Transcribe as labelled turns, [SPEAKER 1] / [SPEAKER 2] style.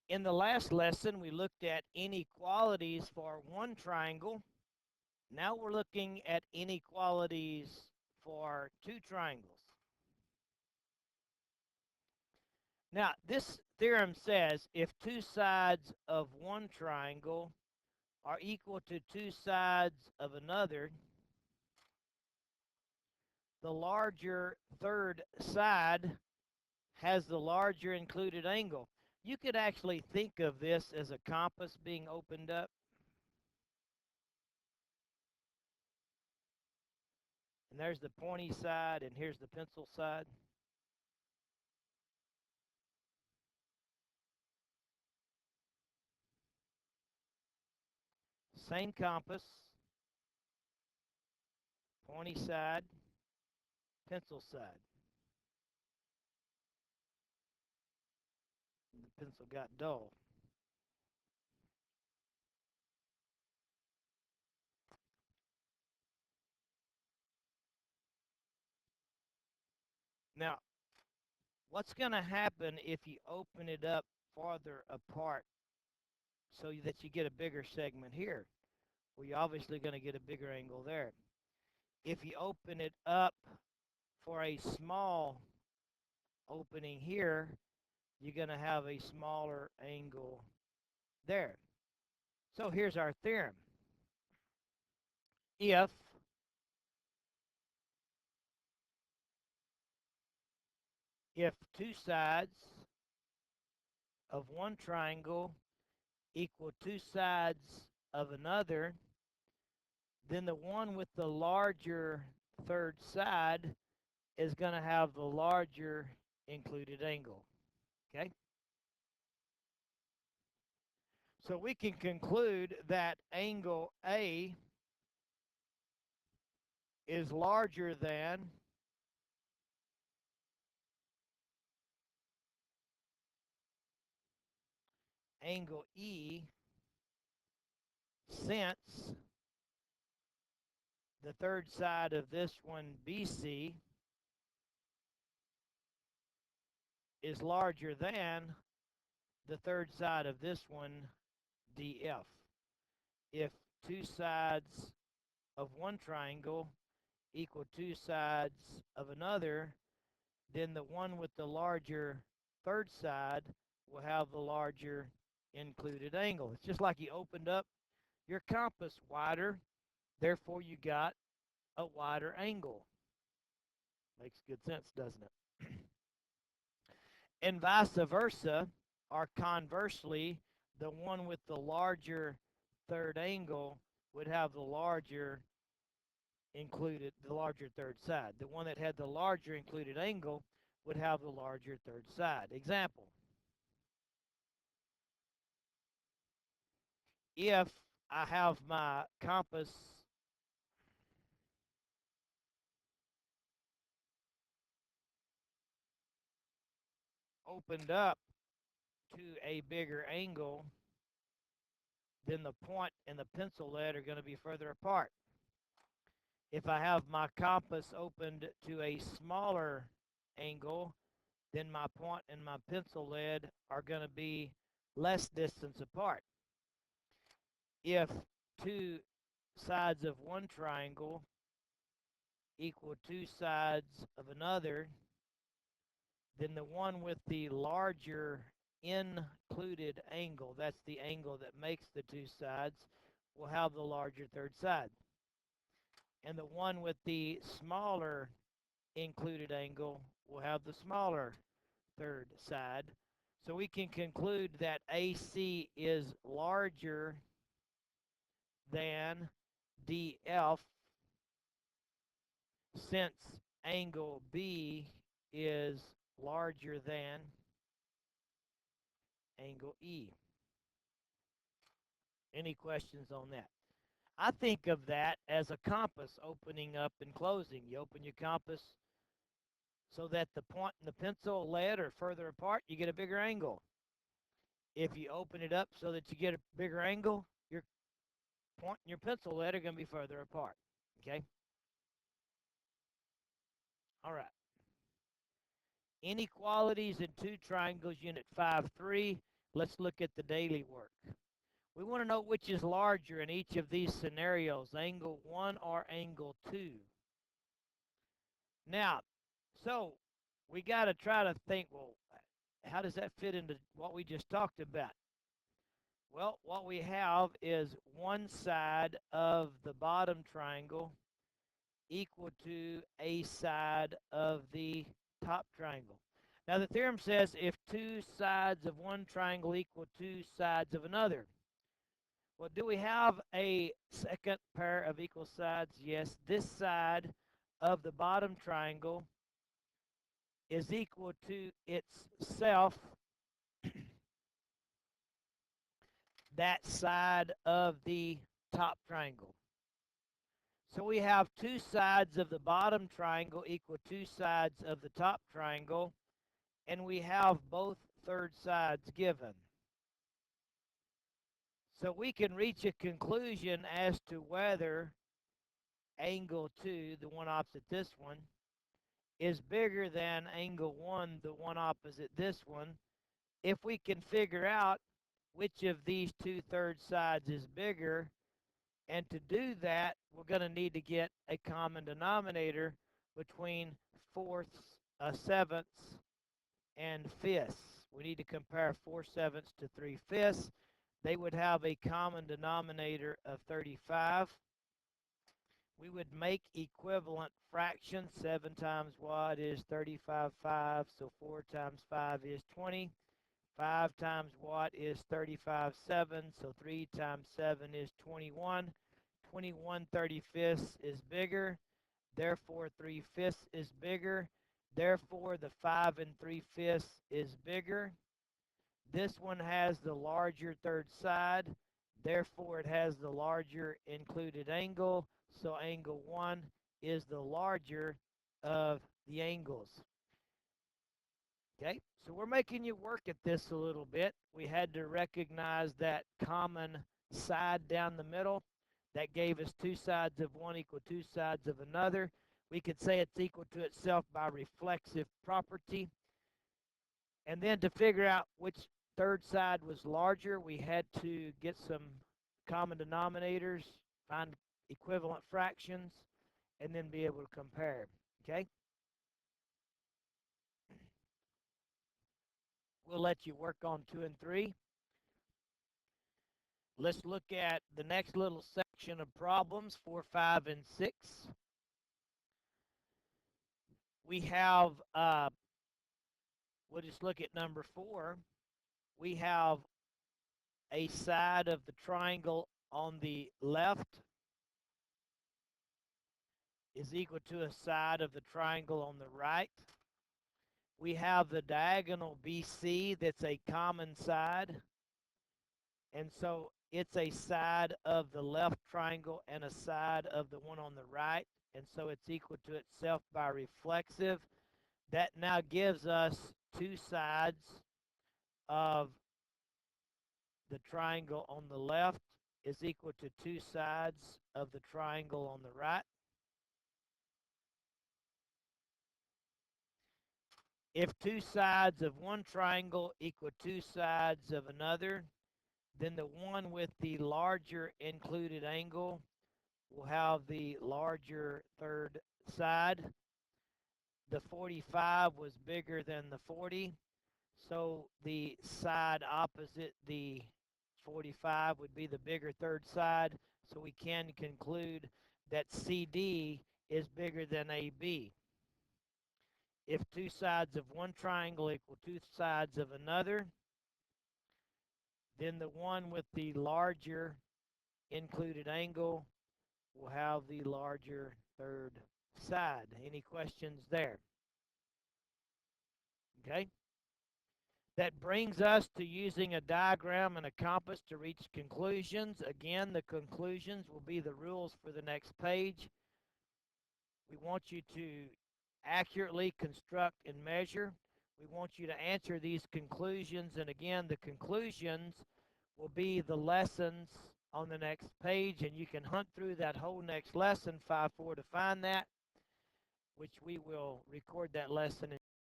[SPEAKER 1] In the last lesson, we looked at inequalities for one triangle. Now we're looking at inequalities for two triangles. Now, this theorem says if two sides of one triangle are equal to two sides of another, the larger third side has the larger included angle. You could actually think of this as a compass being opened up. And there's the pointy side, and here's the pencil side. Same compass, pointy side, pencil side. The pencil got dull. Now, what's going to happen if you open it up farther apart so that you get a bigger segment here? Well, you're obviously going to get a bigger angle there. If you open it up for a small opening here, you're going to have a smaller angle there. So here's our theorem. If two sides of one triangle equal two sides of another, then the one with the larger third side is going to have the larger included angle. Okay? So we can conclude that angle A is larger than angle E, since the third side of this one, BC, is larger than the third side of this one, DF. If two sides of one triangle equal two sides of another, then the one with the larger third side will have the larger included angle. It's just like you opened up your compass wider, therefore you got a wider angle. Makes good sense, doesn't it? And vice versa, or conversely, the one with the larger third angle would have the larger third side. The one that had the larger included angle would have the larger third side. Example, if I have my compass opened up to a bigger angle, then the point and the pencil lead are going to be further apart. If I have my compass opened to a smaller angle, then my point and my pencil lead are going to be less distance apart. If two sides of one triangle equal two sides of another, then the one with the larger included angle, that's the angle that makes the two sides, will have the larger third side. And the one with the smaller included angle will have the smaller third side. So we can conclude that AC is larger than DF since angle B is larger than angle E. Any questions on that? I think of that as a compass opening up and closing. You open your compass so that the point and the pencil lead are further apart, you get a bigger angle. If you open it up so that you get a bigger angle, your point and your pencil lead are going to be further apart. Okay? All right. Inequalities in two triangles, unit 5.3. Let's look at the daily work. We want to know which is larger in each of these scenarios, angle 1 or angle 2. Now, so we got to try to think, well, how does that fit into what we just talked about? Well, what we have is one side of the bottom triangle equal to a side of the top triangle. Now, the theorem says if two sides of one triangle equal two sides of another. Well, do we have a second pair of equal sides? Yes. This side of the bottom triangle is equal to itself, that side of the top triangle. So we have two sides of the bottom triangle equal two sides of the top triangle, and we have both third sides given. So we can reach a conclusion as to whether angle 2, the one opposite this one, is bigger than angle 1, the one opposite this one, if we can figure out which of these two third sides is bigger. And to do that, we're going to need to get a common denominator between fourths, sevenths, and fifths. We need to compare 4/7 to 3/5. They would have a common denominator of 35. We would make equivalent fractions. 7 times what is 35/5, so 4 times 5 is 20. 5 times what is 35/7, so 3 times 7 is 21. 21/35 is bigger, therefore 3/5 is bigger, therefore the 5 3/5 is bigger. This one has the larger third side, therefore it has the larger included angle, so angle 1 is the larger of the angles. Okay, so we're making you work at this a little bit. We had to recognize that common side down the middle. That gave us two sides of one equal two sides of another. We could say it's equal to itself by reflexive property. And then to figure out which third side was larger, we had to get some common denominators, find equivalent fractions, and then be able to compare. Okay? We'll let you work on 2 and 3. Let's look at the next little section of problems, 4, 5, and 6. We have, we'll just look at number 4. We have a side of the triangle on the left is equal to a side of the triangle on the right. We have the diagonal BC that's a common side. And so it's a side of the left triangle and a side of the one on the right. And so it's equal to itself by reflexive. That now gives us two sides of the triangle on the left is equal to two sides of the triangle on the right. If two sides of one triangle equal two sides of another, then the one with the larger included angle will have the larger third side. The 45 was bigger than the 40, so the side opposite the 45 would be the bigger third side, so we can conclude that CD is bigger than AB. If two sides of one triangle equal two sides of another, then the one with the larger included angle will have the larger third side. Any questions there? Okay. That brings us to using a diagram and a compass to reach conclusions. Again, the conclusions will be the rules for the next page. We want you to accurately construct and measure. We want you to answer these conclusions. And again, the conclusions will be the lessons on the next page. And you can hunt through that whole next lesson, 5-4, to find that, which we will record that lesson in